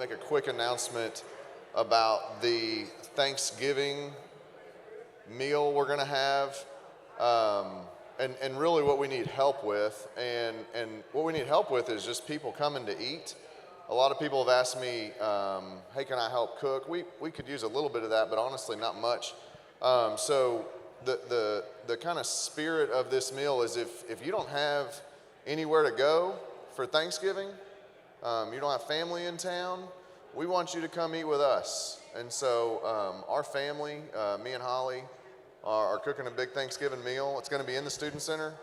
make a quick announcement about the Thanksgiving meal we're going to have, and really what we need help with. And what we need help with is just people coming to eat. A lot of people have asked me, hey, can I help cook? We could use a little bit of that, but honestly, not much. So the kind of spirit of this meal is if you don't have anywhere to go for Thanksgiving, you don't have family in town, we want you to come eat with us. And so our family, me and Holly, are cooking a big Thanksgiving meal. It's going to be in the Student Center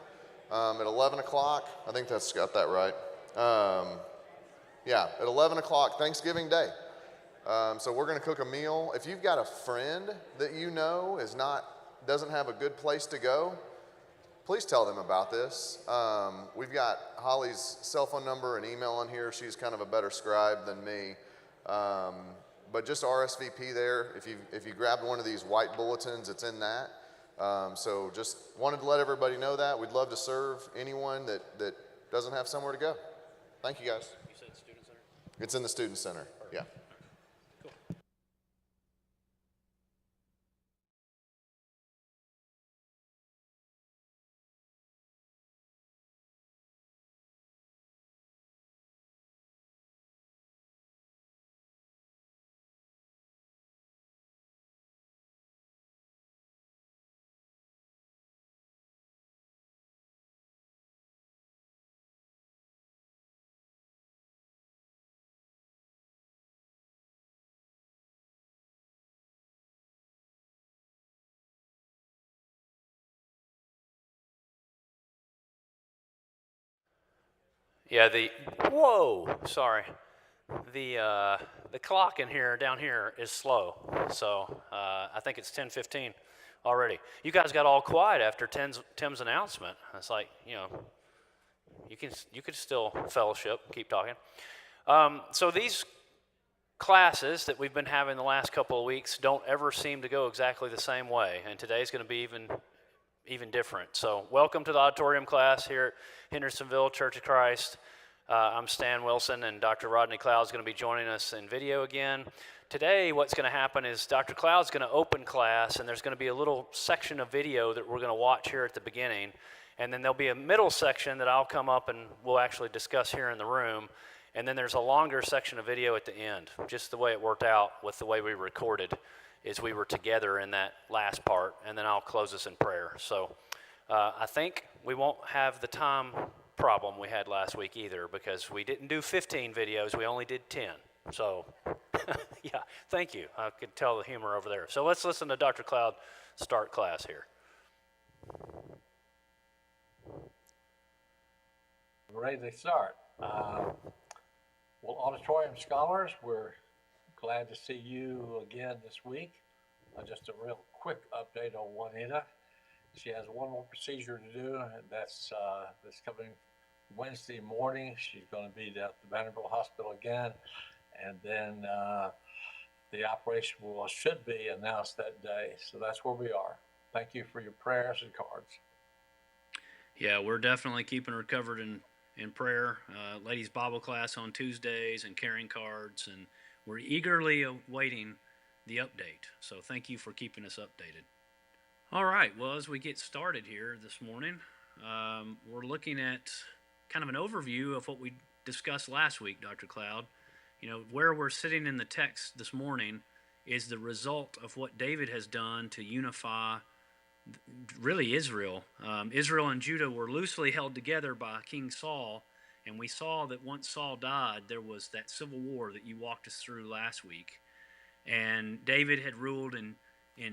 at 11 o'clock. I think that's got that right. Yeah, at 11 o'clock Thanksgiving Day. So we're going to cook a meal. If you've got a friend that you know doesn't have a good place to go, please tell them about this. We've got Holly's cell phone number and email on here. She's kind of a better scribe than me. But just RSVP there. If you grabbed one of these white bulletins, it's in that. So just wanted to let everybody know that. We'd love to serve anyone that doesn't have somewhere to go. Thank you, guys. You said Student Center? It's in the Student Center, yeah. Cool. Yeah, the clock in here, down here, is slow. So I think it's 10:15 already. You guys got all quiet after Tim's announcement. It's like, you could still fellowship, keep talking. So these classes that we've been having the last couple of weeks don't ever seem to go exactly the same way, and today's going to be even different. So welcome to the Auditorium class here at Hendersonville Church of Christ. I'm Stan Wilson, and Dr. Rodney Cloud is going to be joining us in video again. Today, what's going to happen is Dr. Cloud's going to open class, and there's going to be a little section of video that we're going to watch here at the beginning, and then there'll be a middle section that I'll come up and we'll actually discuss here in the room, and then there's a longer section of video at the end. Just the way it worked out with the way we recorded is we were together in that last part, and then I'll close us in prayer. So I think we won't have the time problem we had last week either, because we didn't do 15 videos, we only did 10. So yeah, thank you. I could tell the humor over there. So let's listen to Dr. Cloud start class here. Ready to start. Well, Auditorium Scholars, we're glad to see you again this week. Just a real quick update on Juanita. She has one more procedure to do, and that's this coming Wednesday morning. She's going to be at the Vanderbilt Hospital again, and then the operation should be announced that day. So that's where we are. Thank you for your prayers and cards. Yeah, we're definitely keeping her covered in prayer. Ladies' Bible class on Tuesdays and carrying cards, and we're eagerly awaiting the update. So thank you for keeping us updated. All right, well, as we get started here this morning, we're looking at kind of an overview of what we discussed last week, Dr. Cloud. Where we're sitting in the text this morning is the result of what David has done to unify really Israel. Israel and Judah were loosely held together by King Saul, and we saw that once Saul died, there was that civil war that you walked us through last week. And David had ruled in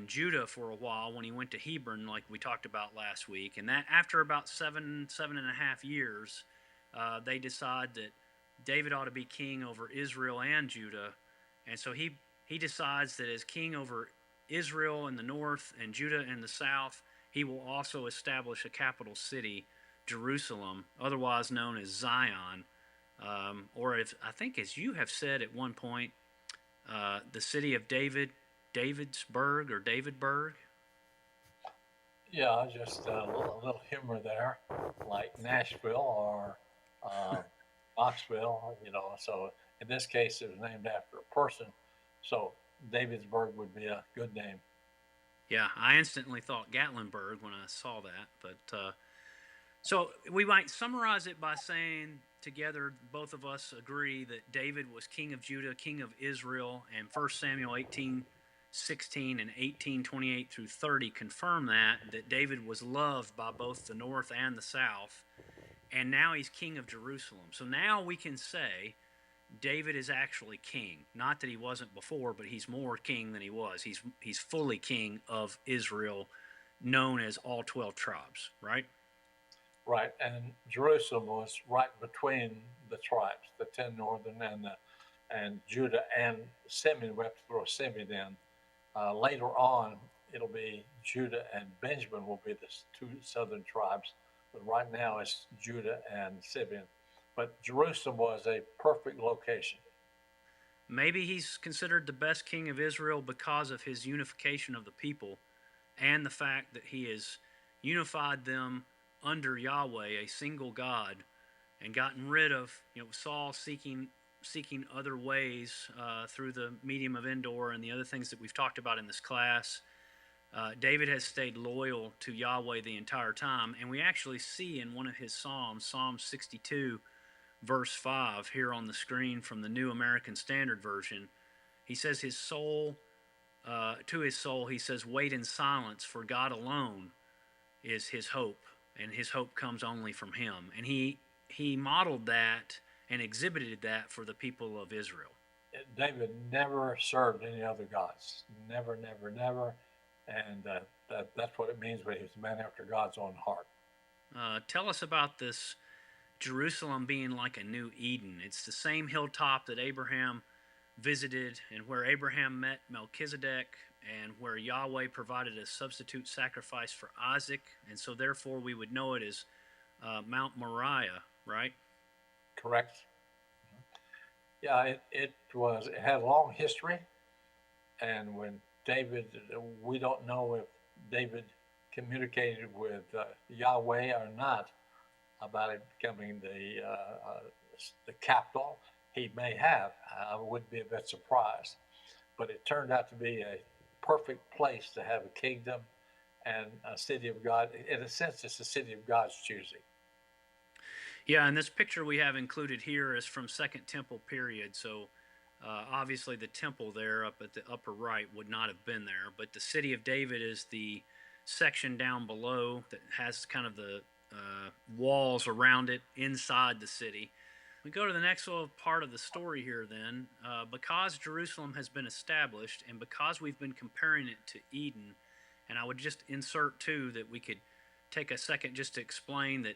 Judah for a while when he went to Hebron, like we talked about last week. And that after about seven and a half years, they decide that David ought to be king over Israel and Judah. And so he decides that as king over Israel in the north and Judah in the south, he will also establish a capital city, Jerusalem, otherwise known as Zion. Or I think as you have said at one point, the city of David, Davidsburg or Davidburg. Yeah, just a little humor there, like Nashville or Knoxville, so In this case, it was named after a person, so Davidsburg would be a good name. Yeah, I instantly thought Gatlinburg when I saw that. But so we might summarize it by saying together, both of us agree that David was king of Judah, king of Israel, and 1 Samuel 18:16 and 18:28 through 30 confirm that David was loved by both the north and the south, and now he's king of Jerusalem. So now we can say David is actually king. Not that he wasn't before, but he's more king than he was. He's fully king of Israel, known as all 12 tribes, right? Right, and Jerusalem was right between the tribes, the 10 northern and Judah and Simeon. We have to throw Simeon in. Later on, it'll be Judah and Benjamin will be the two southern tribes, but right now it's Judah and Simeon. But Jerusalem was a perfect location. Maybe he's considered the best king of Israel because of his unification of the people and the fact that he has unified them under Yahweh, a single God, and gotten rid of Saul seeking other ways through the medium of Endor and the other things that we've talked about in this class. David has stayed loyal to Yahweh the entire time, and we actually see in one of his Psalms, Psalm 62, verse 5, here on the screen from the New American Standard Version. He says his soul, to his soul, he says, wait in silence, for God alone is his hope, and his hope comes only from him. And he modeled that and exhibited that for the people of Israel. David never served any other gods. Never, never, never. And that's what it means when he was a man after God's own heart. Tell us about this Jerusalem being like a new Eden. It's the same hilltop that Abraham visited and where Abraham met Melchizedek and where Yahweh provided a substitute sacrifice for Isaac. And so therefore we would know it as Mount Moriah, right? Correct. Yeah, it had a long history. And when David, we don't know if David communicated with Yahweh or not about it becoming the capital. He may have. I wouldn't be a bit surprised. But it turned out to be a perfect place to have a kingdom and a city of God. In a sense, it's a city of God's choosing. Yeah, and this picture we have included here is from Second Temple period. So obviously the temple there up at the upper right would not have been there. But the city of David is the section down below that has kind of the walls around it inside the city. We go to the next little part of the story here then. Because Jerusalem has been established and because we've been comparing it to Eden, and I would just insert too that we could take a second just to explain that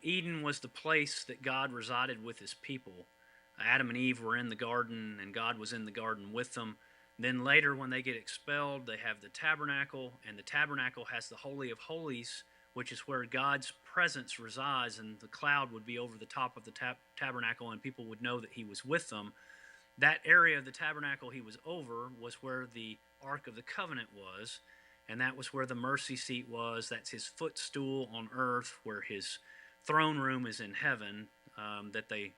Eden was the place that God resided with his people. Adam and Eve were in the garden and God was in the garden with them. Then later when they get expelled, they have the tabernacle, and the tabernacle has the Holy of Holies, which is where God's presence resides, and the cloud would be over the top of the tabernacle, and people would know that he was with them. That area of the tabernacle he was over was where the Ark of the Covenant was, and that was where the mercy seat was. That's his footstool on earth, where his throne room is in heaven, that the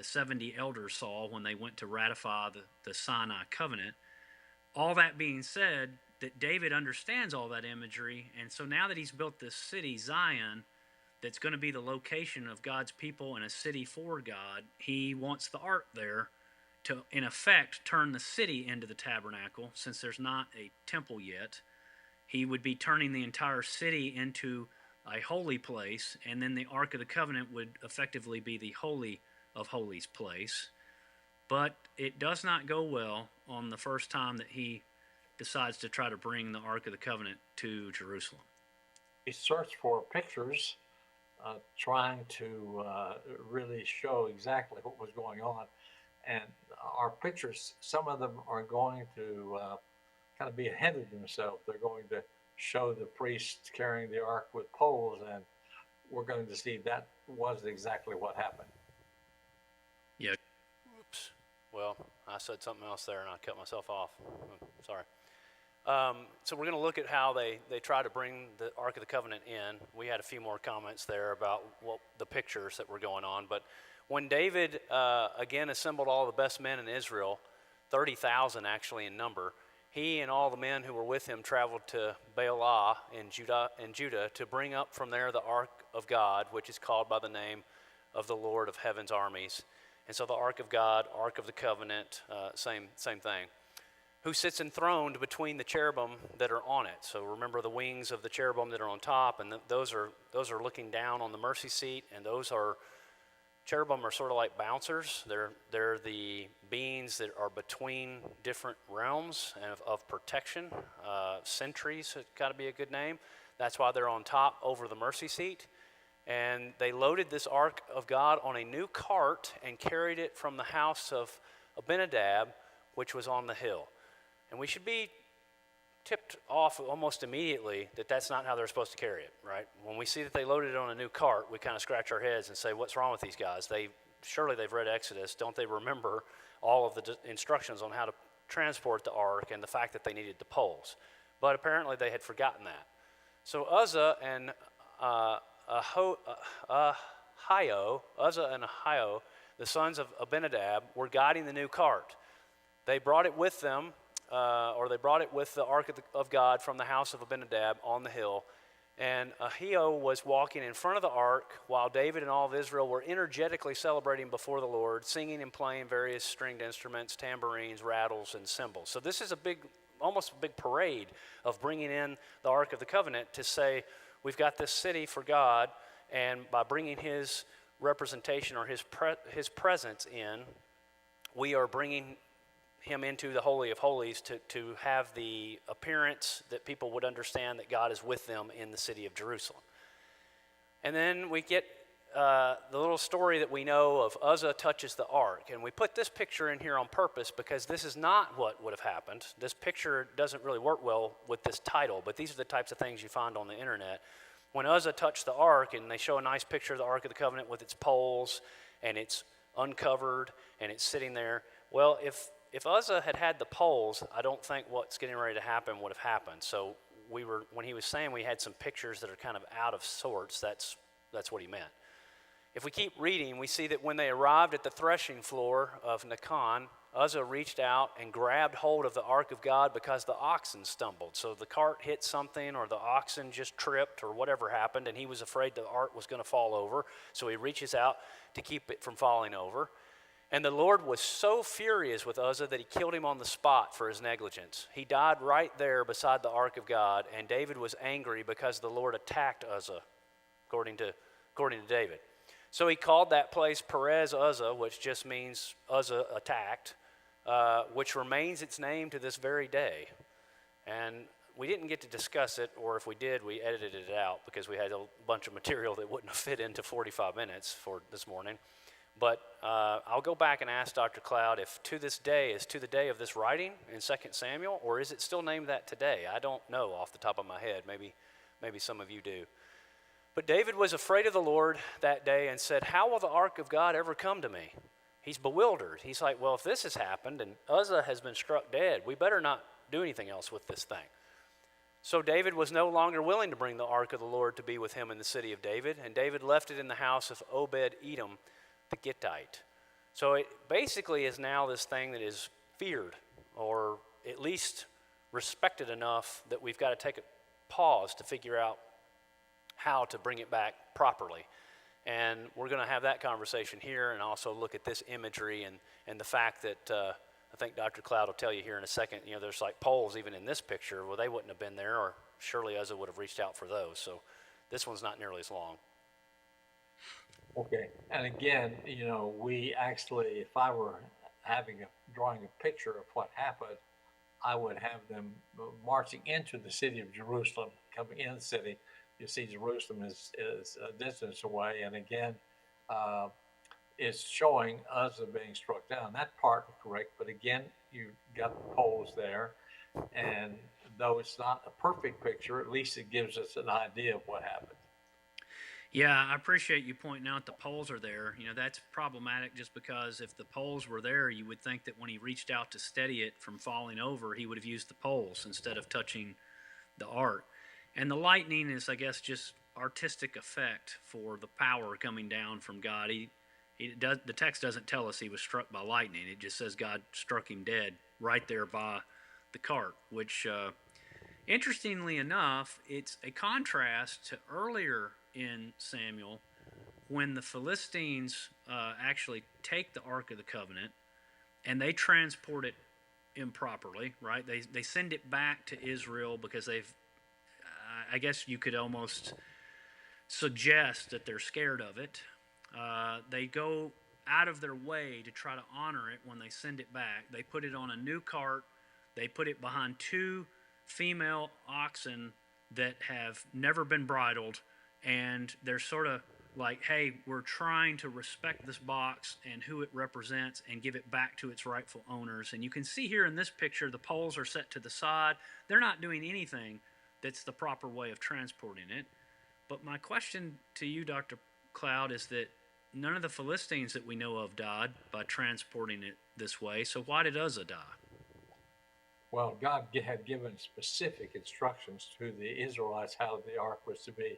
70 elders saw when they went to ratify the Sinai covenant. All that being said, that David understands all that imagery, and so now that he's built this city, Zion, that's going to be the location of God's people and a city for God, he wants the ark there to, in effect, turn the city into the tabernacle, since there's not a temple yet. He would be turning the entire city into a holy place, and then the Ark of the Covenant would effectively be the Holy of Holies place. But it does not go well on the first time that he decides to try to bring the Ark of the Covenant to Jerusalem. He searched for pictures, trying to really show exactly what was going on. And our pictures, some of them are going to kind of be ahead of themselves. They're going to show the priests carrying the ark with poles, and we're going to see that was exactly what happened. Yeah. Oops. Well, I said something else there and I cut myself off. Sorry. So we're going to look at how they try to bring the Ark of the Covenant in. We had a few more comments there about the pictures that were going on, but When David again assembled all the best men in Israel, 30,000 actually in number, he and all the men who were with him traveled to Baalah in Judah to bring up from there the ark of God, which is called by the name of the Lord of heaven's armies. And so the ark of God, ark of the covenant, same thing. Who sits enthroned between the cherubim that are on it. So remember the wings of the cherubim that are on top, and those are looking down on the mercy seat, and cherubim are sort of like bouncers. They're the beings that are between different realms and of protection. Sentries has got to be a good name. That's why they're on top over the mercy seat. And they loaded this ark of God on a new cart and carried it from the house of Abinadab, which was on the hill. And we should be tipped off almost immediately that that's not how they're supposed to carry it, right? When we see that they loaded it on a new cart, we kind of scratch our heads and say, what's wrong with these guys? Surely they've read Exodus. Don't they remember all of the instructions on how to transport the ark and the fact that they needed the poles? But apparently they had forgotten that. So Uzzah and Ahio, the sons of Abinadab, were guiding the new cart. They brought it with them, they brought it with the ark of God from the house of Abinadab on the hill. And Ahio was walking in front of the ark while David and all of Israel were energetically celebrating before the Lord, singing and playing various stringed instruments, tambourines, rattles, and cymbals. So this is almost a big parade of bringing in the Ark of the Covenant to say, we've got this city for God, and by bringing his representation or his presence in, we are bringing him into the Holy of Holies to have the appearance that people would understand that God is with them in the city of Jerusalem. And then we get the little story that we know of Uzzah touches the ark. And we put this picture in here on purpose because this is not what would have happened. This picture doesn't really work well with this title, but these are the types of things you find on the internet. When Uzzah touched the ark, and they show a nice picture of the Ark of the Covenant with its poles, and it's uncovered, and it's sitting there. Well, if Uzzah had had the poles, I don't think what's getting ready to happen would have happened. So when he was saying we had some pictures that are kind of out of sorts, that's what he meant. If we keep reading, we see that when they arrived at the threshing floor of Nacon, Uzzah reached out and grabbed hold of the ark of God because the oxen stumbled. So the cart hit something, or the oxen just tripped, or whatever happened, and he was afraid the ark was going to fall over. So he reaches out to keep it from falling over. And the Lord was so furious with Uzzah that he killed him on the spot for his negligence. He died right there beside the ark of God, and David was angry because the Lord attacked Uzzah, according to David. So he called that place Perez Uzzah, which just means Uzzah attacked, which remains its name to this very day. And we didn't get to discuss it, or if we did, we edited it out because we had a bunch of material that wouldn't have fit into 45 minutes for this morning. But I'll go back and ask Dr. Cloud if to this day is to the day of this writing in 2 Samuel, or is it still named that today? I don't know off the top of my head. Maybe some of you do. But David was afraid of the Lord that day and said, how will the ark of God ever come to me? He's bewildered. He's like, well, if this has happened and Uzzah has been struck dead, we better not do anything else with this thing. So David was no longer willing to bring the ark of the Lord to be with him in the city of David, and David left it in the house of Obed-Edom the Gittite. So it basically is now this thing that is feared, or at least respected enough that we've got to take a pause to figure out how to bring it back properly. And we're going to have that conversation here and also look at this imagery and the fact that I think Dr. Cloud will tell you here in a second, there's like poles even in this picture. Well, they wouldn't have been there, or surely Uzzah would have reached out for those. So this one's not nearly as long. Okay, and again, we actually, if I were drawing a picture of what happened, I would have them marching into the city of Jerusalem, coming in the city. You see, Jerusalem is a distance away, and again, it's showing Uzzah being struck down. That part is correct, but again, you got the poles there, and though it's not a perfect picture, at least it gives us an idea of what happened. Yeah, I appreciate you pointing out the poles are there. That's problematic just because if the poles were there, you would think that when he reached out to steady it from falling over, he would have used the poles instead of touching the ark. And the lightning is, I guess, just artistic effect for the power coming down from God. He The text doesn't tell us he was struck by lightning. It just says God struck him dead right there by the cart, which, interestingly enough, it's a contrast to earlier in Samuel when the Philistines actually take the Ark of the Covenant and they transport it improperly, right? They send it back to Israel because I guess you could almost suggest that they're scared of it. They go out of their way to try to honor it when they send it back. They put it on a new cart. They put it behind two female oxen that have never been bridled, and they're sort of like, hey, we're trying to respect this box and who it represents and give it back to its rightful owners. And you can see here in this picture, the poles are set to the side. They're not doing anything that's the proper way of transporting it. But my question to you, Dr. Cloud, is that none of the Philistines that we know of died by transporting it this way. So why did Uzzah die? Well, God had given specific instructions to the Israelites how the ark was to be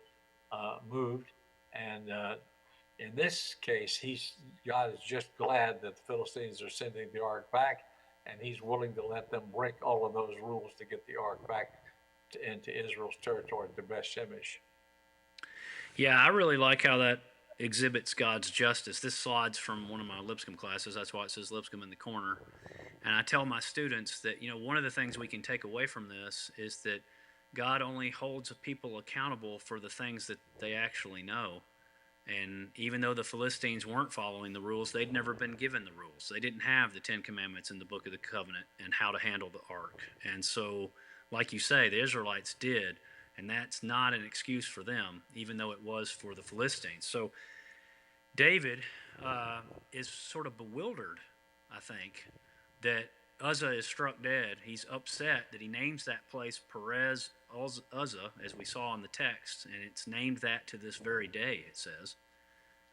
moved. And in this case, God is just glad that the Philistines are sending the ark back, and he's willing to let them break all of those rules to get the ark back into Israel's territory, to Beth Shemesh. Yeah, I really like how that exhibits God's justice. This slide's from one of my Lipscomb classes. That's why it says Lipscomb in the corner. And I tell my students that, one of the things we can take away from this is that God only holds people accountable for the things that they actually know. And even though the Philistines weren't following the rules, they'd never been given the rules. They didn't have the Ten Commandments in the Book of the Covenant and how to handle the ark. And so, like you say, the Israelites did. And that's not an excuse for them, even though it was for the Philistines. So David is sort of bewildered, I think, that Uzzah is struck dead. He's upset that he names that place Perez Uzzah, as we saw in the text, and it's named that to this very day, it says.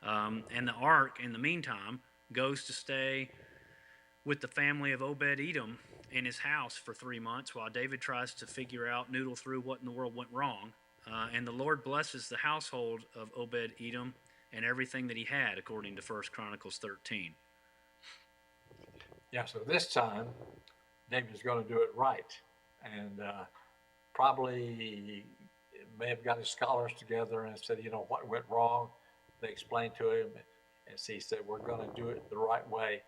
And the ark, in the meantime, goes to stay with the family of Obed-Edom in his house for 3 months while David tries to noodle through what in the world went wrong. And the Lord blesses the household of Obed-Edom and everything that he had, according to 1 Chronicles 13. Yeah, so this time, David's going to do it right. And probably may have got his scholars together and said, what went wrong? They explained to him, and he said, we're going to do it the right way.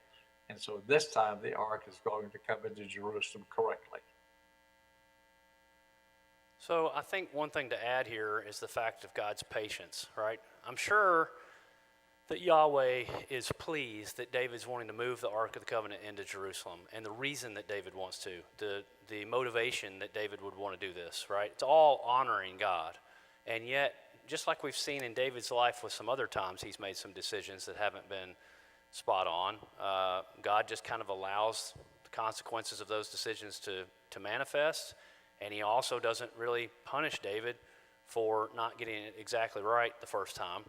And so this time the ark is going to come into Jerusalem correctly. So I think one thing to add here is the fact of God's patience, right? I'm sure that Yahweh is pleased that David's wanting to move the Ark of the Covenant into Jerusalem, and the reason that David wants to, the motivation that David would want to do this, right? It's all honoring God. And yet, just like we've seen in David's life with some other times, he's made some decisions that haven't been spot on. God just kind of allows the consequences of those decisions to manifest, and he also doesn't really punish David for not getting it exactly right the first time.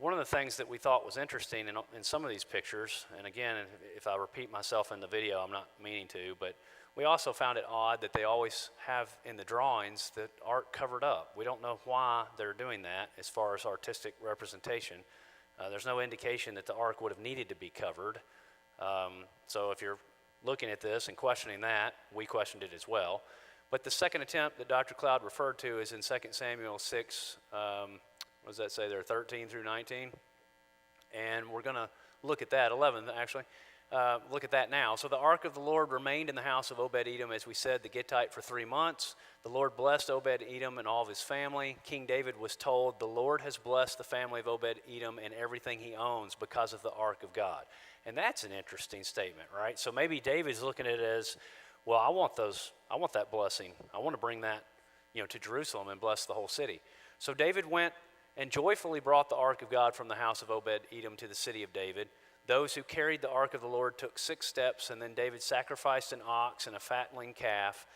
One of the things that we thought was interesting in some of these pictures, and again, if I repeat myself in the video, I'm not meaning to, but we also found it odd that they always have in the drawings the ark covered up. We don't know why they're doing that as far as artistic representation. There's no indication that the ark would have needed to be covered. So if you're looking at this and questioning that, we questioned it as well. But the second attempt that Dr. Cloud referred to is in 2 Samuel 6, what does that say there, 13 through 19? And we're going to look at that, 11 actually. Look at that now. So the ark of the Lord remained in the house of Obed-Edom, as we said, the Gittite, for 3 months. The Lord blessed Obed-Edom and all of his family. King David was told, the Lord has blessed the family of Obed-Edom and everything he owns because of the ark of God. And that's an interesting statement, right? So maybe David's looking at it as, well, I want that blessing. I want to bring that, to Jerusalem and bless the whole city. So David went and joyfully brought the ark of God from the house of Obed-Edom to the city of David. Those who carried the ark of the Lord took 6 steps, and then David sacrificed an ox and a fatling calf.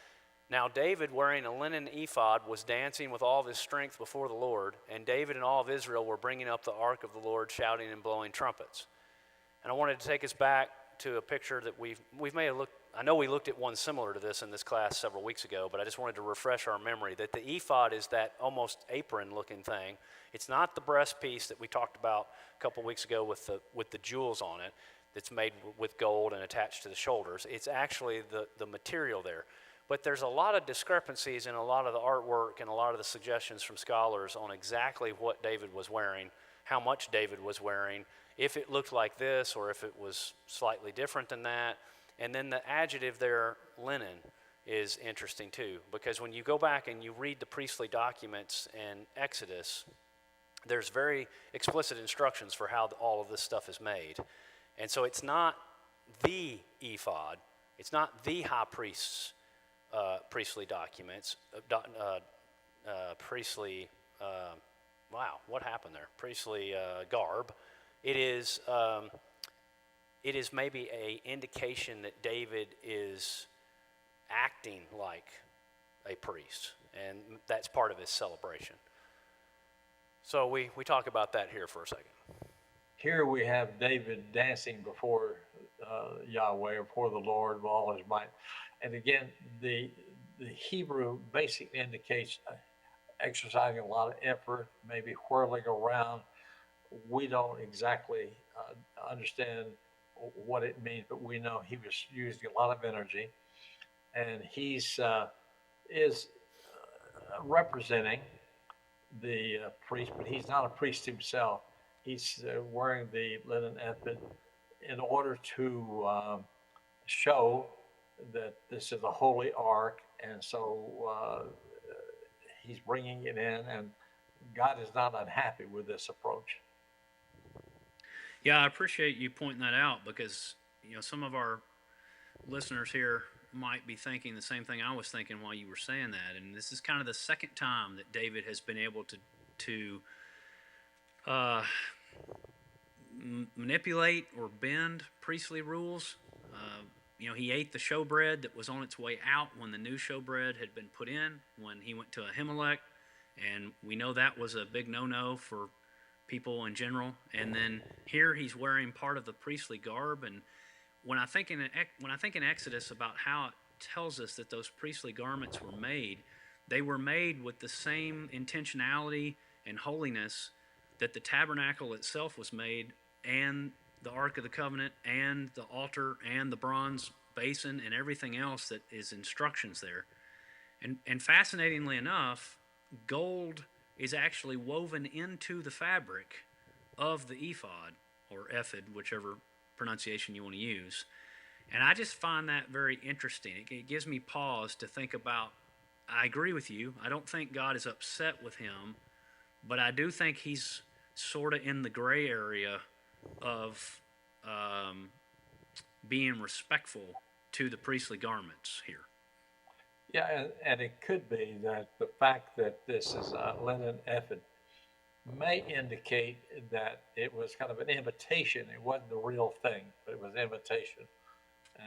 Now David, wearing a linen ephod, was dancing with all of his strength before the Lord, and David and all of Israel were bringing up the ark of the Lord, shouting and blowing trumpets. And I wanted to take us back to a picture that we may have looked, I know we looked at one similar to this in this class several weeks ago, but I just wanted to refresh our memory that the ephod is that almost apron-looking thing. It's not the breast piece that we talked about a couple weeks ago with the jewels on it that's made with gold and attached to the shoulders. It's actually the material there. But there's a lot of discrepancies in a lot of the artwork and a lot of the suggestions from scholars on exactly what David was wearing, how much David was wearing, if it looked like this or if it was slightly different than that. And then the adjective there, linen, is interesting too, because when you go back and you read the priestly documents in Exodus, there's very explicit instructions for how all of this stuff is made. And so it's not the ephod, it's not the high priest's priestly documents, priestly, wow, what happened there? Priestly garb. It is maybe a indication that David is acting like a priest, and that's part of his celebration. So we talk about that here for a second. Here we have David dancing before Yahweh, or before the Lord with all his might. And again, the Hebrew basically indicates exercising a lot of effort, maybe whirling around. We don't exactly understand what it means, but we know he was using a lot of energy, and he's is representing the priest, but he's not a priest himself. He's wearing the linen ephod in order to show that this is a holy ark, and so he's bringing it in, and God is not unhappy with this approach. Yeah, I appreciate you pointing that out because some of our listeners here might be thinking the same thing I was thinking while you were saying that, and this is kind of the second time that David has been able to manipulate or bend priestly rules. He ate the showbread that was on its way out when the new showbread had been put in when he went to Ahimelech, and we know that was a big no-no for people in general. And then here he's wearing part of the priestly garb, and when I think in Exodus about how it tells us that those priestly garments were made, they were made with the same intentionality and holiness that the tabernacle itself was made, and the Ark of the Covenant, and the altar, and the bronze basin, and everything else that is instructions there. And fascinatingly enough, gold is actually woven into the fabric of the ephod, or ephod, whichever pronunciation you want to use. And I just find that very interesting. It gives me pause to think about. I agree with you. I don't think God is upset with him, but I do think he's sort of in the gray area of being respectful to the priestly garments here. Yeah, and it could be that the fact that this is a linen ephod may indicate that it was kind of an imitation. It wasn't the real thing, but it was imitation.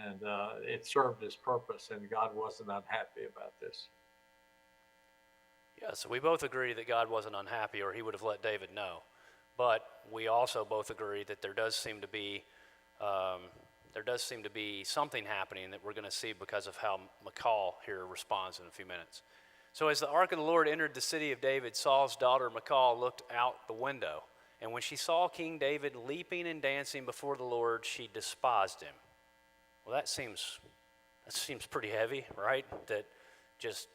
And it served its purpose, and God wasn't unhappy about this. Yeah, so we both agree that God wasn't unhappy, or he would have let David know. But we also both agree that there does seem to be something happening that we're going to see because of how Michal here responds in a few minutes. So as the ark of the Lord entered the city of David, Saul's daughter Michal looked out the window. And when she saw King David leaping and dancing before the Lord, she despised him. Well, that seems pretty heavy, right? That just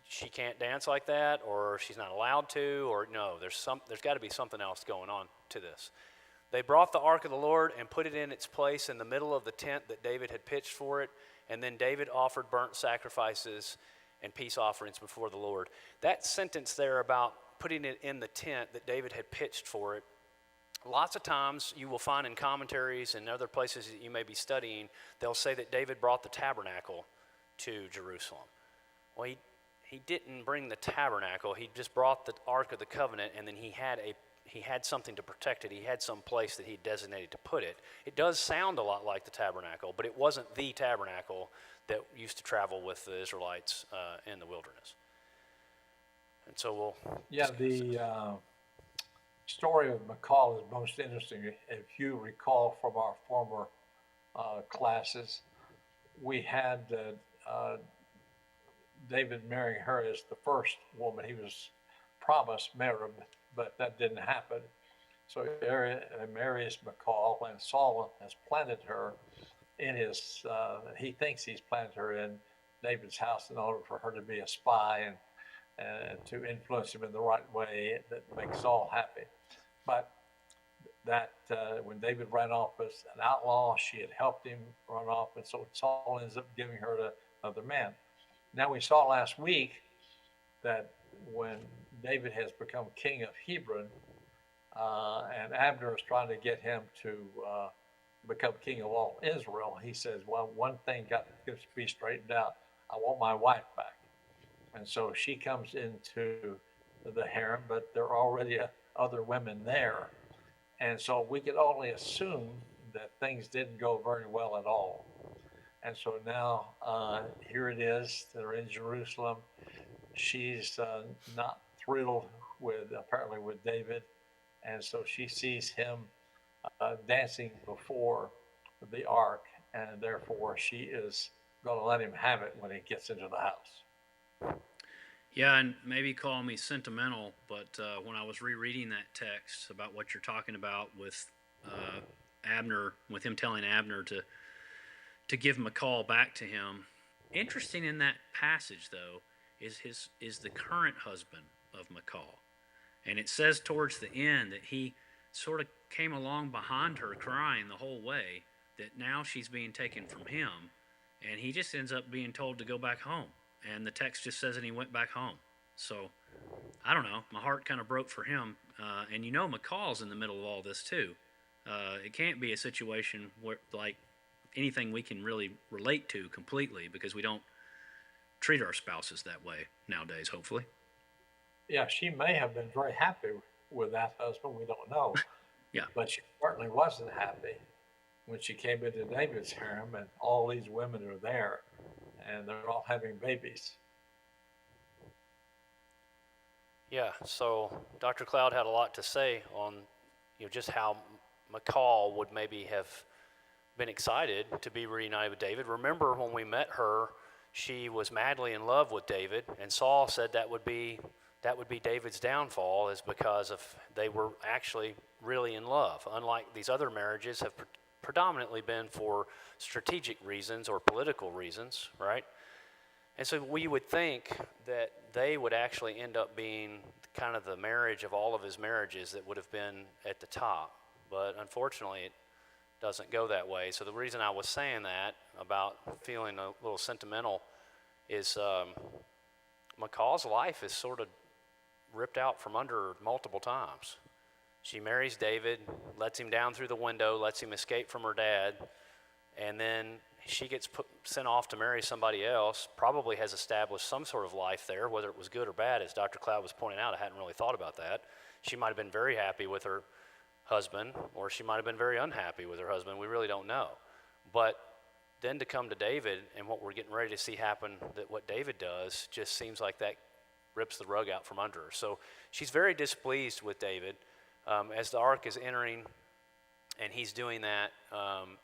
she can't dance like that, or she's not allowed to, or no, there's got to be something else going on to this. They brought the ark of the Lord and put it in its place in the middle of the tent that David had pitched for it, and then David offered burnt sacrifices and peace offerings before the Lord. That sentence there about putting it in the tent that David had pitched for it, lots of times you will find in commentaries and other places that you may be studying, they'll say that David brought the tabernacle to Jerusalem. Well, he didn't bring the tabernacle. He just brought the Ark of the Covenant, and then he had something to protect it. He had some place that he designated to put it. It does sound a lot like the tabernacle, but it wasn't the tabernacle that used to travel with the Israelites in the wilderness. And so we'll... Yeah, the story of Michal is most interesting. If you recall from our former classes, we had David marrying her as the first woman he was promised Merib, but that didn't happen. So marries Michal, and Saul has planted her in his, he thinks he's planted her in David's house in order for her to be a spy and to influence him in the right way that makes Saul happy. But that when David ran off as an outlaw, she had helped him run off, and so Saul ends up giving her to another man. Now we saw last week that when David has become king of Hebron, and Abner is trying to get him to become king of all Israel, he says, well, one thing got to be straightened out. I want my wife back. And so she comes into the harem, but there are already other women there. And so we can only assume that things didn't go very well at all. And so now here it is. They're in Jerusalem. She's not thrilled apparently with David. And so she sees him dancing before the ark, and therefore she is going to let him have it when he gets into the house. Yeah, and maybe call me sentimental, but when I was rereading that text about what you're talking about with Abner, with him telling Abner to give Michal back to him, interesting in that passage though is the current husband of Michal, and it says towards the end that he sort of came along behind her crying the whole way, that now she's being taken from him, and he just ends up being told to go back home. And the text just says that he went back home. So, I don't know. My heart kind of broke for him. And Michal's in the middle of all this too. It can't be a situation where, like, anything we can really relate to completely, because we don't treat our spouses that way nowadays, hopefully. Yeah, she may have been very happy with that husband. We don't know. Yeah. But she certainly wasn't happy when she came into David's harem and all these women are there, and they're all having babies. Yeah, so Dr. Cloud had a lot to say on just how Michal would maybe have been excited to be reunited with David. Remember when we met her, she was madly in love with David, and Saul said that would be David's downfall, is because they were actually really in love. Unlike these other marriages have predominantly been for strategic reasons or political reasons, right? And so we would think that they would actually end up being kind of the marriage of all of his marriages that would have been at the top. But unfortunately, it doesn't go that way. So the reason I was saying that about feeling a little sentimental is Michal's life is sort of ripped out from under her multiple times. She marries David, lets him down through the window, lets him escape from her dad, and then she gets sent off to marry somebody else, probably has established some sort of life there, whether it was good or bad. As Dr. Cloud was pointing out, I hadn't really thought about that. She might have been very happy with her husband, or she might have been very unhappy with her husband. We really don't know. But then to come to David and what we're getting ready to see happen, that what David does just seems like that rips the rug out from under her. So she's very displeased with David. As the ark is entering and he's doing that,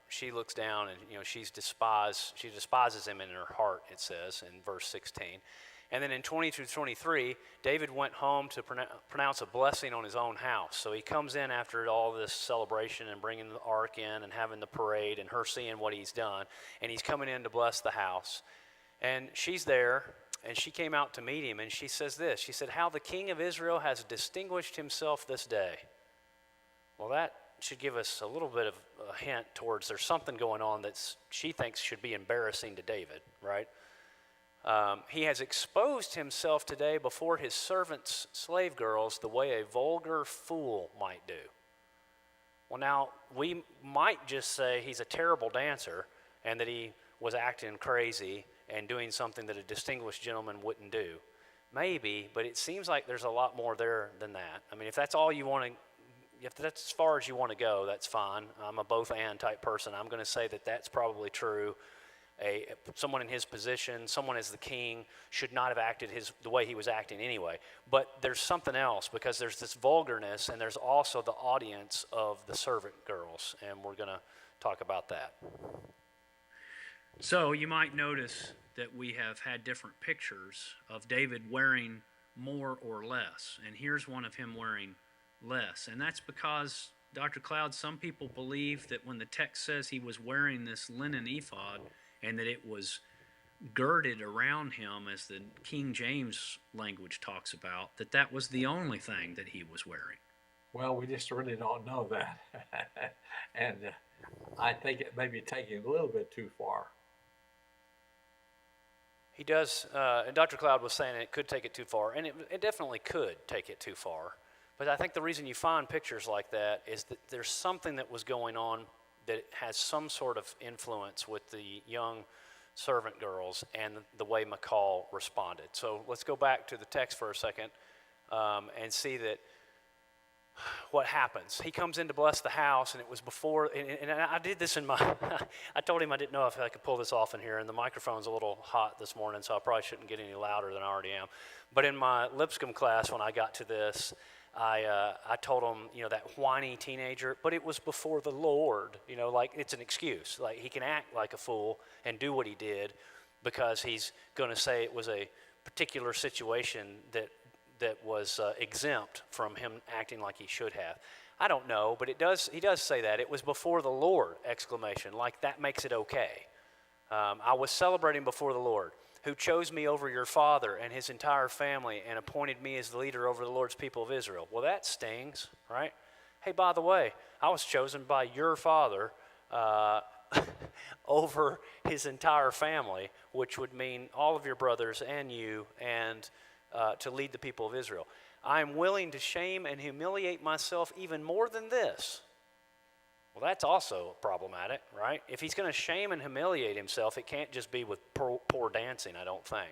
she looks down and she despises him in her heart, it says in verse 16. And then in 20 through 23, David went home to pronounce a blessing on his own house. So he comes in after all this celebration and bringing the ark in and having the parade and her seeing what he's done, and he's coming in to bless the house. And she's there, and she came out to meet him, and she says this. She said, "How the king of Israel has distinguished himself this day." Well, that should give us a little bit of a hint towards there's something going on that she thinks should be embarrassing to David, right? He has exposed himself today before his servants' slave girls the way a vulgar fool might do. Well, now, we might just say he's a terrible dancer and that he was acting crazy and doing something that a distinguished gentleman wouldn't do. Maybe, but it seems like there's a lot more there than that. I mean, if that's all you want to, if that's as far as you want to go, that's fine. I'm a both and type person. I'm going to say that that's probably true. Someone in his position, someone as the king, should not have acted the way he was acting anyway. But there's something else, because there's this vulgarness, and there's also the audience of the servant girls, and we're going to talk about that. So you might notice that we have had different pictures of David wearing more or less. And here's one of him wearing less. And that's because, Dr. Cloud, some people believe that when the text says he was wearing this linen ephod and that it was girded around him, as the King James language talks about, that that was the only thing that he was wearing. Well, we just really don't know that. And I think it may be taking it a little bit too far. He does, and Dr. Cloud was saying it could take it too far, and it definitely could take it too far. But I think the reason you find pictures like that is that there's something that was going on that has some sort of influence with the young servant girls and the way McCall responded. So let's go back to the text for a second and see that what happens. He comes in to bless the house, and it was before, and I did this in my, I told him I didn't know if I could pull this off in here, and the microphone's a little hot this morning, so I probably shouldn't get any louder than I already am. But in my Lipscomb class, when I got to this, I told him, that whiny teenager, but it was before the Lord, like it's an excuse. Like he can act like a fool and do what he did because he's going to say it was a particular situation that was exempt from him acting like he should have. I don't know, but he does say that. It was before the Lord, exclamation, like that makes it okay. I was celebrating before the Lord, who chose me over your father and his entire family and appointed me as the leader over the Lord's people of Israel. Well, that stings, right? Hey, by the way, I was chosen by your father over his entire family, which would mean all of your brothers and you, and to lead the people of Israel. I am willing to shame and humiliate myself even more than this. Well, that's also problematic, right? If he's going to shame and humiliate himself, it can't just be with poor dancing, I don't think.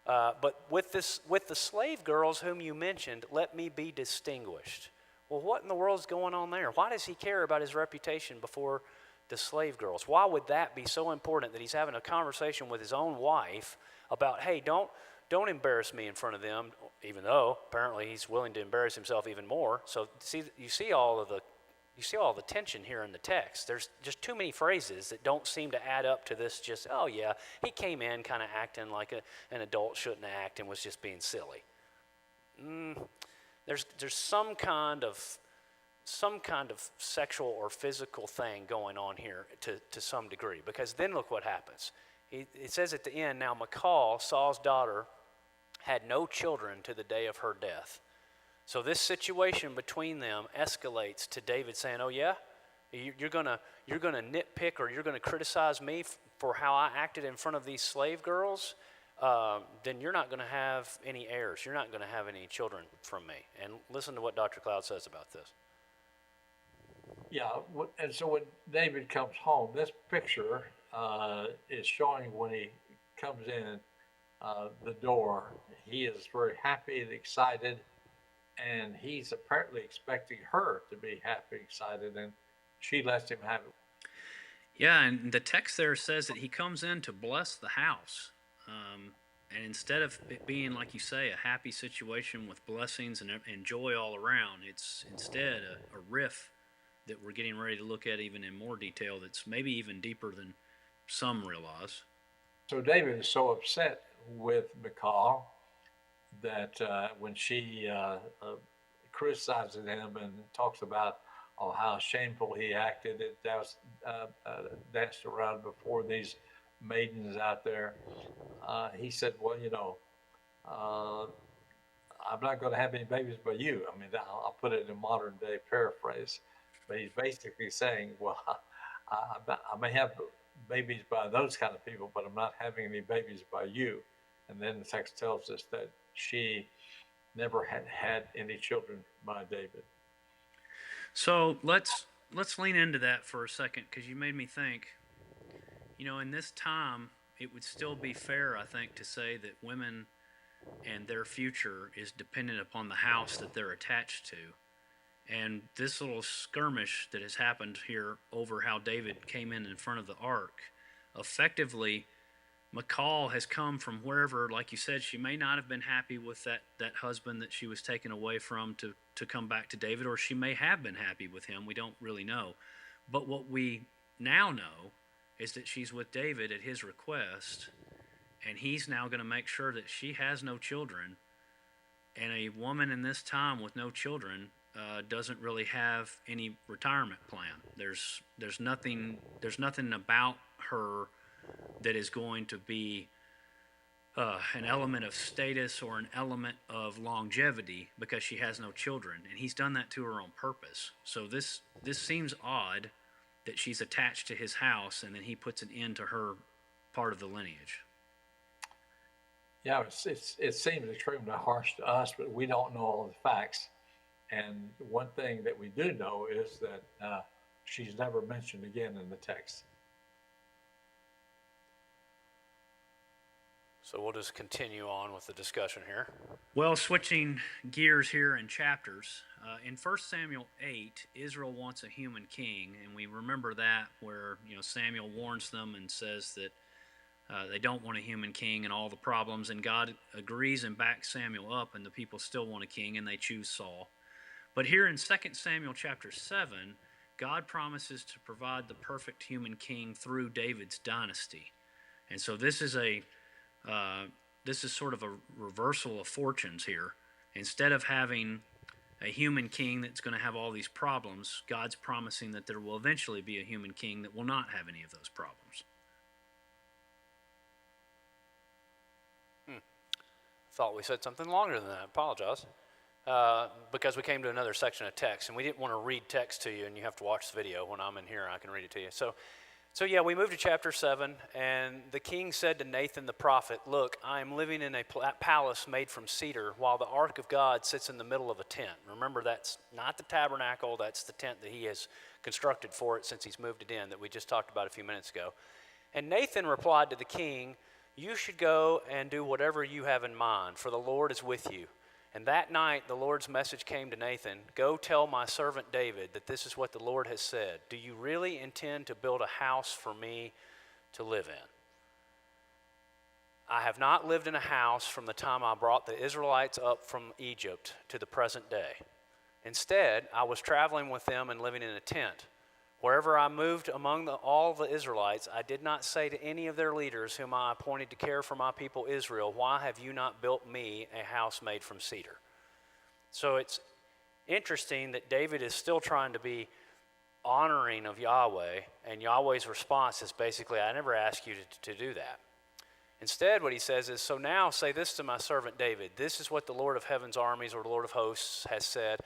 But with the slave girls whom you mentioned, let me be distinguished. Well, what in the world is going on there? Why does he care about his reputation before the slave girls? Why would that be so important that he's having a conversation with his own wife about, hey, don't embarrass me in front of them, even though apparently he's willing to embarrass himself even more. So you see all the tension here in the text. There's just too many phrases that don't seem to add up to this just, oh yeah, he came in kind of acting like an adult shouldn't act and was just being silly. There's some kind of sexual or physical thing going on here to some degree, because then look what happens. It says at the end, now Michal, Saul's daughter, had no children to the day of her death. So this situation between them escalates to David saying, oh yeah, you're gonna nitpick or you're gonna criticize me for how I acted in front of these slave girls, then you're not gonna have any heirs. You're not gonna have any children from me. And listen to what Dr. Cloud says about this. Yeah, and so when David comes home, this picture is showing when he comes in the door. He is very happy and excited, and he's apparently expecting her to be happy, excited, and she lets him have it. Yeah, and the text there says that he comes in to bless the house. And instead of it being, like you say, a happy situation with blessings and joy all around, it's instead a riff that we're getting ready to look at even in more detail that's maybe even deeper than some realize. So David is so upset with Michal that when she criticizes him and talks about how shameful he acted, it danced around before these maidens out there, he said, well, I'm not going to have any babies by you. I mean, I'll put it in a modern day paraphrase, but he's basically saying, well, I may have babies by those kind of people, but I'm not having any babies by you. And then the text tells us that she never had any children by David. So let's lean into that for a second, because you made me think, in this time, it would still be fair, I think, to say that women and their future is dependent upon the house that they're attached to. And this little skirmish that has happened here over how David came in front of the ark, effectively, Michal has come from wherever, like you said, she may not have been happy with that husband that she was taken away from to come back to David, or she may have been happy with him. We don't really know. But what we now know is that she's with David at his request, and he's now going to make sure that she has no children. And a woman in this time with no children doesn't really have any retirement plan. There's nothing about her that is going to be an element of status or an element of longevity because she has no children, and he's done that to her on purpose. So this seems odd that she's attached to his house, and then he puts an end to her part of the lineage. Yeah, it seems extremely harsh to us, but we don't know all the facts. And one thing that we do know is that she's never mentioned again in the text. So we'll just continue on with the discussion here. Well, switching gears here in chapters, in 1 Samuel 8, Israel wants a human king, and we remember that where Samuel warns them and says that they don't want a human king and all the problems, and God agrees and backs Samuel up, and the people still want a king, and they choose Saul. But here in 2 Samuel chapter 7, God promises to provide the perfect human king through David's dynasty. And so this is sort of a reversal of fortunes here. Instead of having a human king that's going to have all these problems, God's promising that there will eventually be a human king that will not have any of those problems. Thought we said something longer than that. I apologize. Because we came to another section of text, and we didn't want to read text to you, and you have to watch the video. When I'm in here, I can read it to you. So yeah, we moved to chapter 7, and the king said to Nathan the prophet, "Look, I am living in a palace made from cedar, while the ark of God sits in the middle of a tent." Remember, that's not the tabernacle, that's the tent that he has constructed for it since he's moved it in, that we just talked about a few minutes ago. And Nathan replied to the king, "You should go and do whatever you have in mind, for the Lord is with you." And that night the Lord's message came to Nathan, "Go tell my servant David that this is what the Lord has said. Do you really intend to build a house for me to live in? I have not lived in a house from the time I brought the Israelites up from Egypt to the present day. Instead, I was traveling with them and living in a tent. Wherever I moved among all the Israelites, I did not say to any of their leaders whom I appointed to care for my people Israel, 'Why have you not built me a house made from cedar?'" So it's interesting that David is still trying to be honoring of Yahweh, and Yahweh's response is basically, "I never asked you to do that." Instead, what he says is, "So now say this to my servant David, this is what the Lord of heaven's armies, or the Lord of hosts, has said.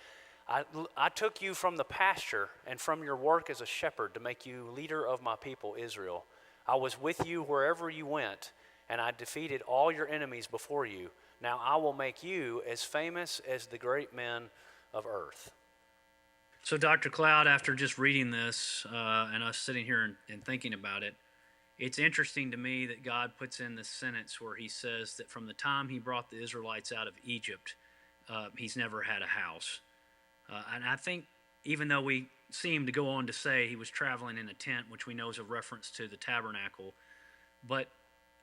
I took you from the pasture and from your work as a shepherd to make you leader of my people Israel. I was with you wherever you went, and I defeated all your enemies before you. Now I will make you as famous as the great men of earth." So, Dr. Cloud, after just reading this and us sitting here and thinking about it, it's interesting to me that God puts in this sentence where he says that from the time he brought the Israelites out of Egypt, he's never had a house. And I think even though we see him to go on to say he was traveling in a tent, which we know is a reference to the tabernacle, but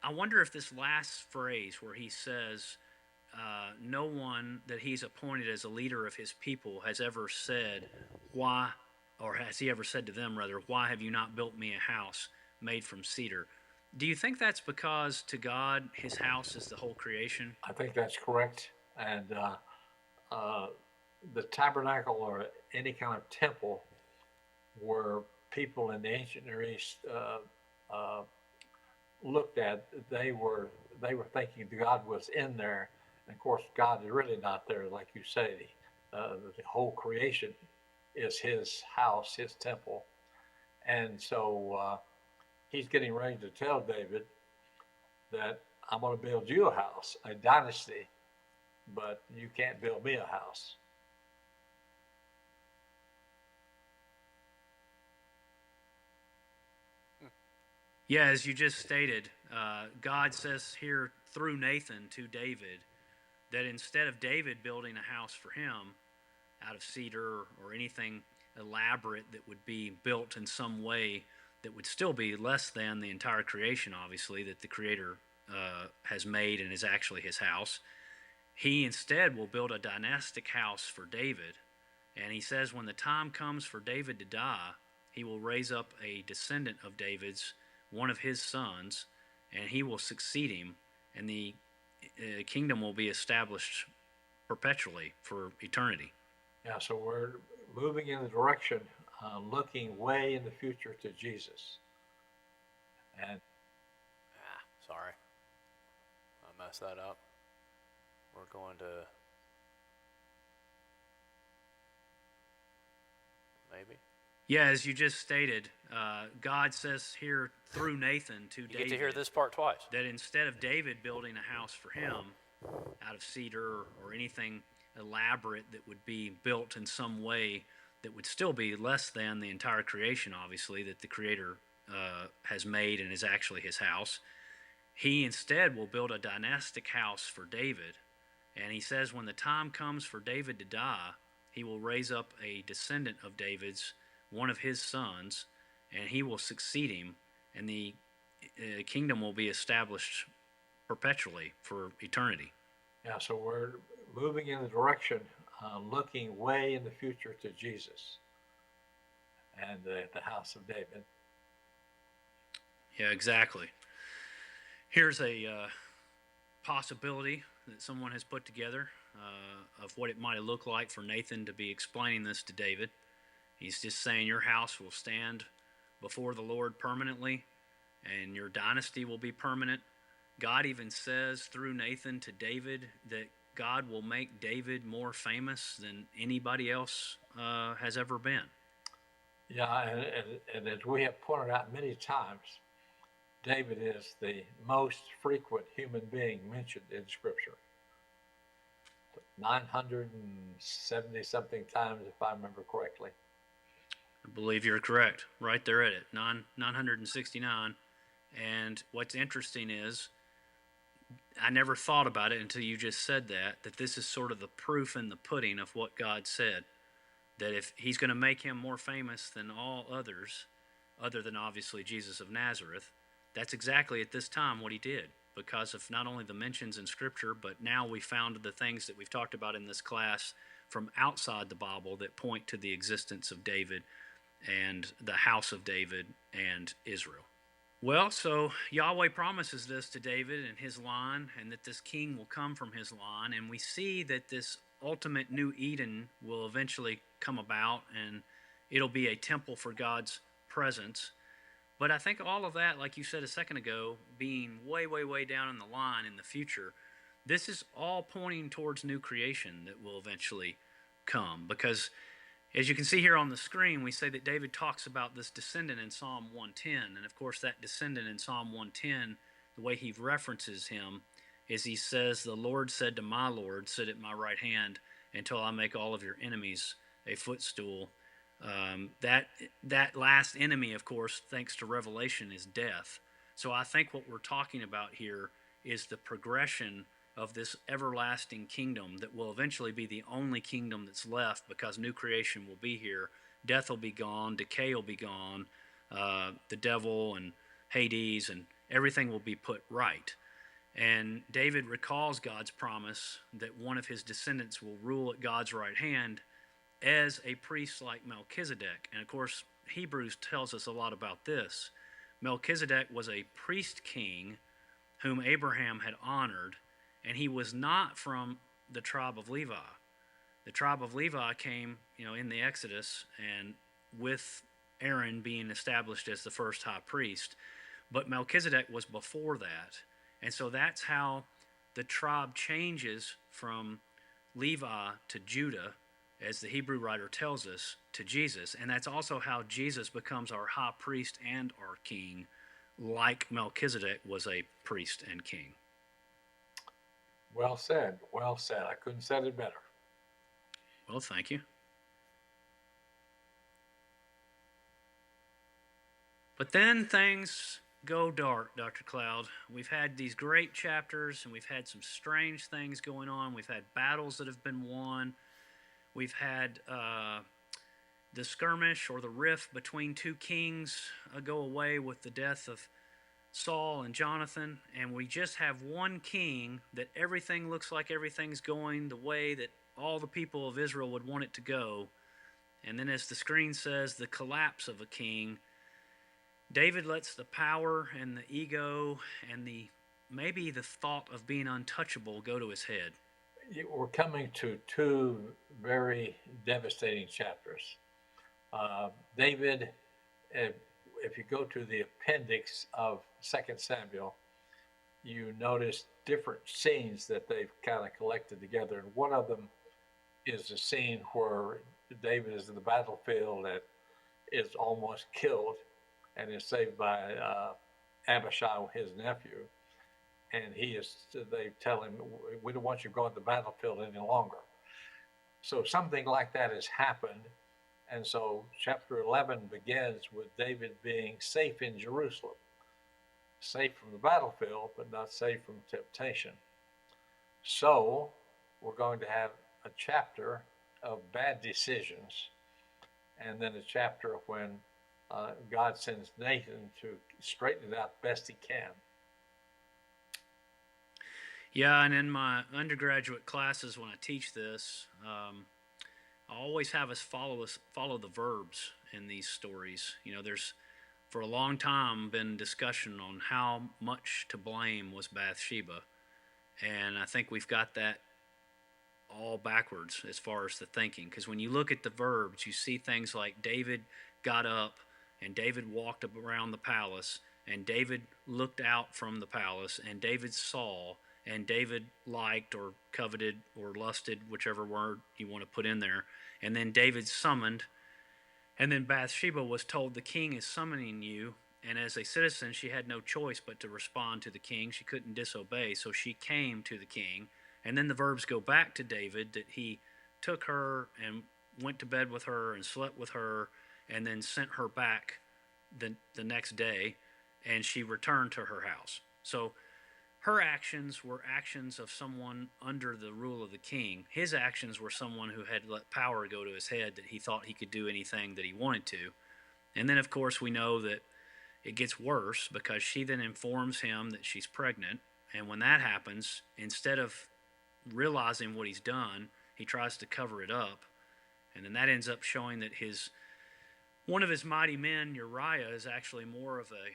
I wonder if this last phrase where he says, no one that he's appointed as a leader of his people has ever said, "Why," or has he ever said to them, rather, "Why have you not built me a house made from cedar?" Do you think that's because to God, his house is the whole creation? I think that's correct. And the tabernacle or any kind of temple where people in the ancient Near East looked at, they were thinking God was in there. And of course, God is really not there, like you say. The whole creation is his house, his temple. And so he's getting ready to tell David that I'm going to build you a house, a dynasty, but you can't build me a house. Yeah, as you just stated, God says here through Nathan to David that instead of David building a house for him out of cedar or anything elaborate that would be built in some way that would still be less than the entire creation, obviously, that the Creator has made and is actually his house, he instead will build a dynastic house for David. And he says when the time comes for David to die, he will raise up a descendant of David's one of his sons, and he will succeed him, and the kingdom will be established perpetually for eternity. Yeah, so we're moving in the direction, looking way in the future to Jesus. And Sorry, I messed that up. We're going to maybe. Yeah, as you just stated, God says here through Nathan to David. You get to hear this part twice. That instead of David building a house for him out of cedar or anything elaborate that would be built in some way that would still be less than the entire creation, obviously, that the Creator has made and is actually his house, he instead will build a dynastic house for David. And he says when the time comes for David to die, he will raise up a descendant of David's, one of his sons, and he will succeed him, and the kingdom will be established perpetually for eternity. yeah, so we're moving in the direction, looking way in the future to Jesus and the house of David. Yeah, exactly. Here's a possibility that someone has put together of what it might look like for Nathan to be explaining this to David. He's just saying your house will stand before the Lord permanently, and your dynasty will be permanent. God even says through Nathan to David that God will make David more famous than anybody else has ever been. Yeah, and as we have pointed out many times, David is the most frequent human being mentioned in Scripture. 970 something times, if I remember correctly. I believe you're correct. Right there at it, 969. And what's interesting is, I never thought about it until you just said that this is sort of the proof in the pudding of what God said. That if he's going to make him more famous than all others, other than obviously Jesus of Nazareth, that's exactly at this time what he did. Because of not only the mentions in Scripture, but now we found the things that we've talked about in this class from outside the Bible that point to the existence of David and the house of David and Israel. Well, so Yahweh promises this to David and his line, and that this king will come from his line, and we see that this ultimate new Eden will eventually come about, and it'll be a temple for God's presence. But I think all of that, like you said a second ago, being way, way, way down in the line in the future, this is all pointing towards new creation that will eventually come. Because as you can see here on the screen, we say that David talks about this descendant in Psalm 110. And of course, that descendant in Psalm 110, the way he references him is he says, "The Lord said to my Lord, sit at my right hand until I make all of your enemies a footstool." That last enemy, of course, thanks to Revelation, is death. So I think what we're talking about here is the progression of this everlasting kingdom that will eventually be the only kingdom that's left, because new creation will be here. Death will be gone, decay will be gone, the devil and Hades and everything will be put right. And David recalls God's promise that one of his descendants will rule at God's right hand as a priest like Melchizedek. And of course, Hebrews tells us a lot about this. Melchizedek was a priest king whom Abraham had honored, and he was not from the tribe of Levi. The tribe of Levi came, in the Exodus, and with Aaron being established as the first high priest. But Melchizedek was before that. And so that's how the tribe changes from Levi to Judah, as the Hebrew writer tells us, to Jesus. And that's also how Jesus becomes our high priest and our king, like Melchizedek was a priest and king. Well said. Well said. I couldn't have said it better. Well, thank you. But then things go dark, Dr. Cloud. We've had these great chapters, and we've had some strange things going on. We've had battles that have been won. We've had the skirmish or the rift between two kings go away with the death of Saul and Jonathan, and we just have one king that everything looks like everything's going the way that all the people of Israel would want it to go. And then, as the screen says, the collapse of a king. David lets the power and the ego and maybe the thought of being untouchable go to his head. We're coming to two very devastating chapters. David, if, if you go to the appendix of Second Samuel, you notice different scenes that they've kind of collected together. And one of them is the scene where David is in the battlefield and is almost killed and is saved by Abishai, his nephew. And they tell him, we don't want you going to the battlefield any longer. So something like that has happened. And so chapter 11 begins with David being safe in Jerusalem, safe from the battlefield, but not safe from temptation. So we're going to have a chapter of bad decisions, and then a chapter when God sends Nathan to straighten it out best he can. Yeah, and in my undergraduate classes when I teach this, I always have us follow the verbs in these stories. There's for a long time been discussion on how much to blame was Bathsheba, and I think we've got that all backwards as far as the thinking. Because when you look at the verbs, you see things like David got up, and David walked around the palace, and David looked out from the palace, and David saw, and David liked or coveted or lusted, whichever word you want to put in there, and then David summoned, and then Bathsheba was told, the king is summoning you, and as a citizen she had no choice but to respond to the king. She couldn't disobey, so she came to the king. And then the verbs go back to David that he took her and went to bed with her and slept with her and then sent her back the next day, and she returned to her house. So her actions were actions of someone under the rule of the king. His actions were someone who had let power go to his head, that he thought he could do anything that he wanted to. And then, of course, we know that it gets worse because she then informs him that she's pregnant. And when that happens, instead of realizing what he's done, he tries to cover it up. And then that ends up showing that one of his mighty men, Uriah, is actually more of a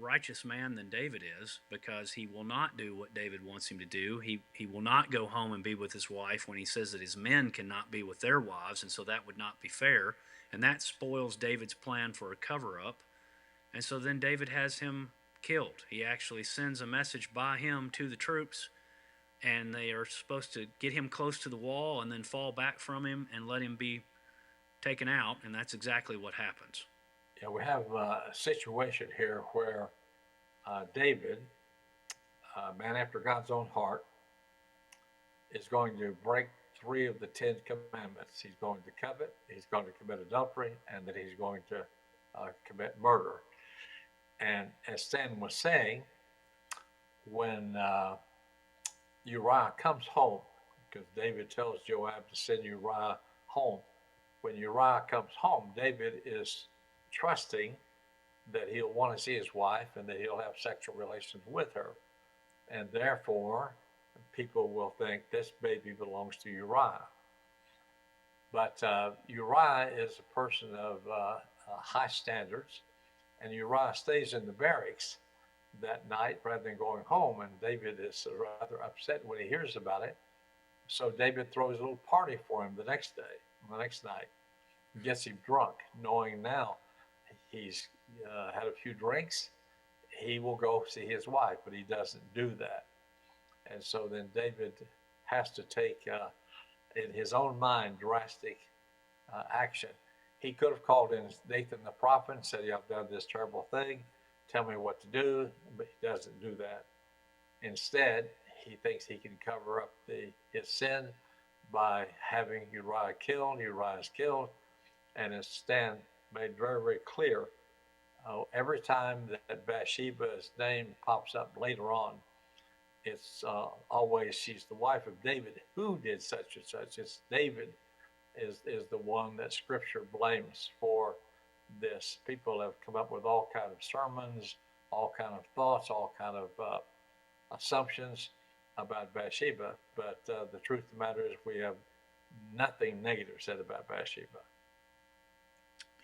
righteous man than David is, because he will not do what David wants him to do. He will not go home and be with his wife when he says that his men cannot be with their wives, and so that would not be fair. And that spoils David's plan for a cover-up. And so then David has him killed. He actually sends a message by him to the troops, and they are supposed to get him close to the wall and then fall back from him and let him be taken out, and that's exactly what happens. Yeah, we have a situation here where David, a man after God's own heart, is going to break 3 of the 10 commandments. He's going to covet, he's going to commit adultery, and that he's going to commit murder. And as Stan was saying, when Uriah comes home, because David tells Joab to send Uriah home, when Uriah comes home, David is trusting that he'll want to see his wife and that he'll have sexual relations with her. And therefore, people will think this baby belongs to Uriah. But Uriah is a person of high standards, and Uriah stays in the barracks that night rather than going home. And David is rather upset when he hears about it. So David throws a little party for him the next night, gets him drunk, knowing now he's had a few drinks, he will go see his wife, but he doesn't do that. And so then David has to take, in his own mind, drastic action. He could have called in Nathan the prophet and said, I've done this terrible thing, tell me what to do, but he doesn't do that. Instead, he thinks he can cover up his sin by having Uriah killed. Uriah is killed, and as Stan made very, very clear, every time that Bathsheba's name pops up later on, it's always she's the wife of David who did such and such. It's David is the one that Scripture blames for this. People have come up with all kind of sermons, all kind of thoughts, all kind of assumptions about Bathsheba, but the truth of the matter is we have nothing negative said about Bathsheba.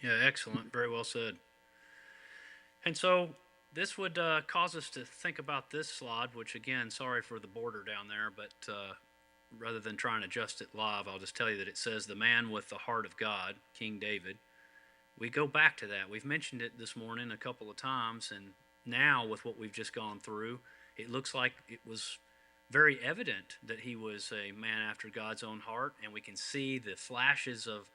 Yeah, excellent. Very well said. And so this would cause us to think about this slide, which again, sorry for the border down there, but rather than trying to adjust it live, I'll just tell you that it says the man with the heart of God, King David. We go back to that. We've mentioned it this morning a couple of times, and now with what we've just gone through, it looks like it was very evident that he was a man after God's own heart, and we can see the flashes of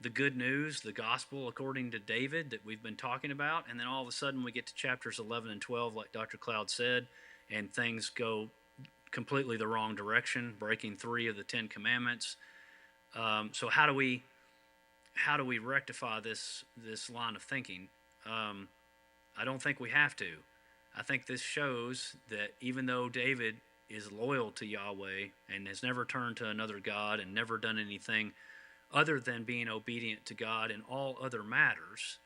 the good news, the gospel according to David that we've been talking about, and then all of a sudden we get to chapters 11 and 12, like Dr. Cloud said, and things go completely the wrong direction, breaking 3 of the 10 commandments. So how do we rectify this line of thinking? I don't think we have to. I think this shows that even though David is loyal to Yahweh and has never turned to another God and never done anything other than being obedient to God in all other matters,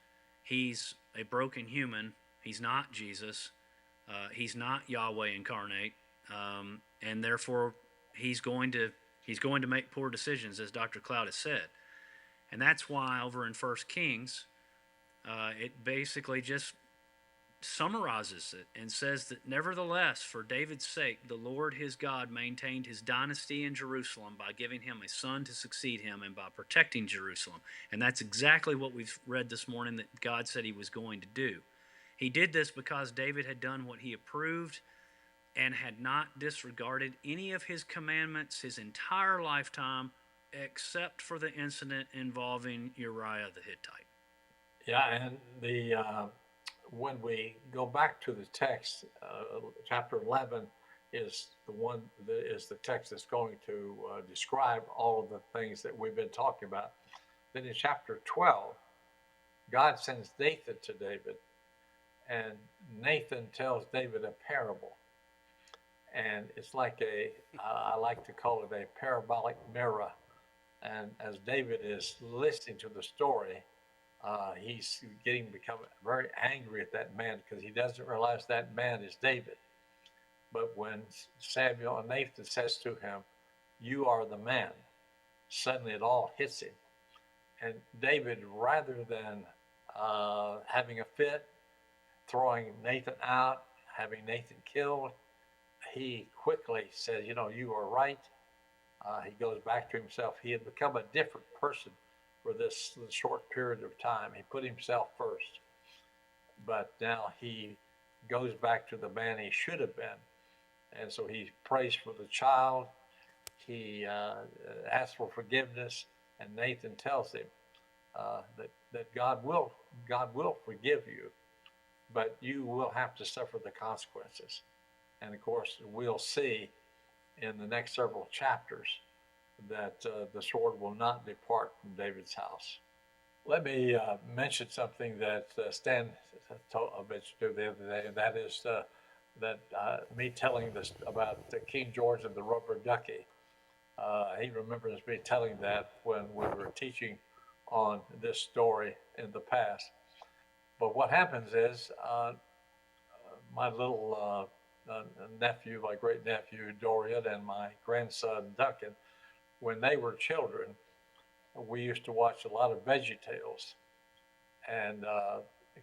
he's a broken human. He's not Jesus. He's not Yahweh incarnate, and therefore he's going to make poor decisions, as Dr. Cloud has said. And that's why over in First Kings, it basically just summarizes it and says that nevertheless, for David's sake, the Lord his God maintained his dynasty in Jerusalem by giving him a son to succeed him and by protecting Jerusalem. And that's exactly what we've read this morning that God said he was going to do. He did this because David had done what he approved and had not disregarded any of his commandments his entire lifetime, except for the incident involving Uriah the Hittite. Yeah, and the when we go back to the text, chapter 11 is the text that's going to describe all of the things that we've been talking about. Then in chapter 12, God sends Nathan to David, and Nathan tells David a parable. And it's like I like to call it a parabolic mirror. And as David is listening to the story, he's become very angry at that man because he doesn't realize that man is David. But when Samuel and Nathan says to him, "You are the man," suddenly it all hits him. And David, rather than having a fit, throwing Nathan out, having Nathan killed, he quickly says, "You are right." He goes back to himself. He had become a different person for this short period of time. He put himself first. But now he goes back to the man he should have been. And so he prays for the child. He asks for forgiveness. And Nathan tells him that God will forgive you, but you will have to suffer the consequences. And of course, we'll see in the next several chapters that the sword will not depart from David's house. Let me mention something that Stan mentioned the other day, and that is me telling this about King George and the rubber ducky. He remembers me telling that when we were teaching on this story in the past. But what happens is my little nephew, my great nephew Dorian, and my grandson Duncan, when they were children, we used to watch a lot of VeggieTales. And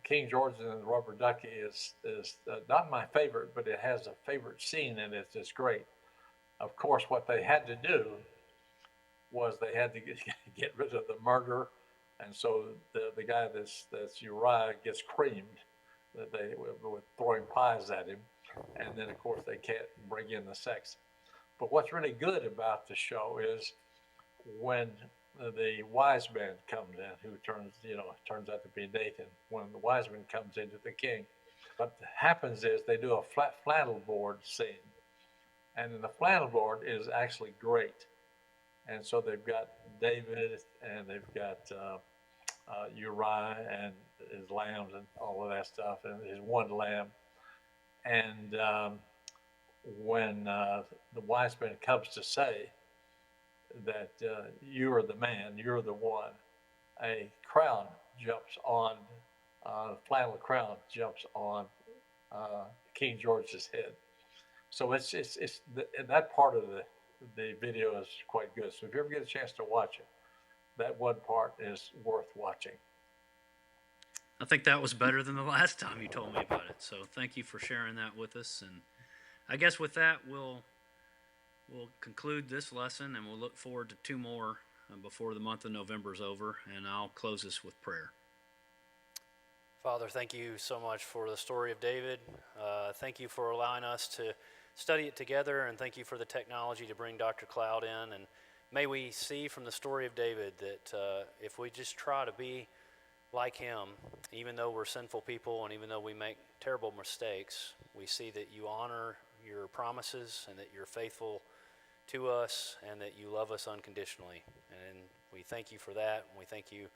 King George and the Rubber Ducky is not my favorite, but it has a favorite scene in it that's great. Of course, what they had to do was they had to get rid of the murderer, and so the guy that's Uriah gets creamed. That they with throwing pies at him, and then of course they can't bring in the sex. But what's really good about the show is when the wise man comes in, who turns out to be Nathan. When the wise man comes into the king, what happens is they do a flannel board scene, and then the flannel board is actually great. And so they've got David, and they've got Uriah and his lambs and all of that stuff, and his one lamb. And when the wise man comes to say that you are the man, you're the one, a crown jumps on, flannel crown jumps on King George's head. So it's that part of the video is quite good. So if you ever get a chance to watch it, that one part is worth watching. I think that was better than the last time you told me about it. So thank you for sharing that with us. And I guess with that, we'll conclude this lesson, and we'll look forward to two more before the month of November is over. And I'll close this with prayer. Father, thank you so much for the story of David. Thank you for allowing us to study it together, and thank you for the technology to bring Dr. Cloud in. And may we see from the story of David that if we just try to be like him, even though we're sinful people and even though we make terrible mistakes, we see that you honor your promises and that you're faithful to us and that you love us unconditionally. And we thank you for that, and we thank you,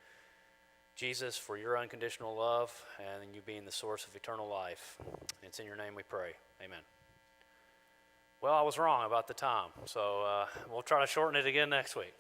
Jesus, for your unconditional love and you being the source of eternal life. It's in your name we pray. Amen. Well, I was wrong about the time, so we'll try to shorten it again next week.